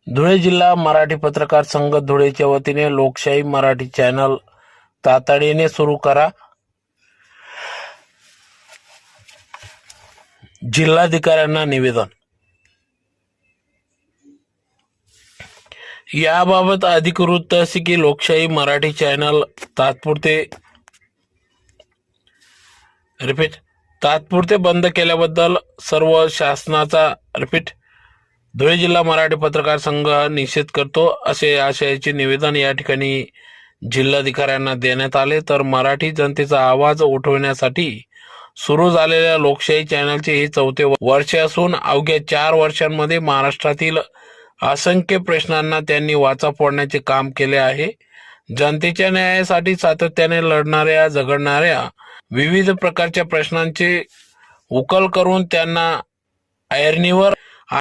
धुळे जिल्हा मराठी पत्रकार संघ धुळेच्या वतीने लोकशाही मराठी चॅनल तातडीने सुरू करा. जिल्हाधिकाऱ्यांना निवेदन. याबाबत अधिकृत असे की लोकशाही मराठी चॅनल तात्पुरते बंद केल्याबद्दल सर्व शासनाचा धुळे जिल्हा मराठी पत्रकार संघ निषेध करतो असे आशयाचे निवेदन या ठिकाणी जिल्हाधिकाऱ्यांना देण्यात आले. तर मराठी जनतेचा आवाज उठवण्यासाठी सुरू झालेल्या लोकशाही चॅनलचे हे 4थे वर्ष असून अवघ्या 4 वर्षांमध्ये महाराष्ट्रातील असंख्य प्रश्नांना त्यांनी वाचा फोडण्याचे काम केले आहे. जनतेच्या न्यायासाठी सातत्याने लढणाऱ्या झगडणाऱ्या विविध प्रकारच्या प्रश्नांचे उकल करून त्यांना ऐरणीवर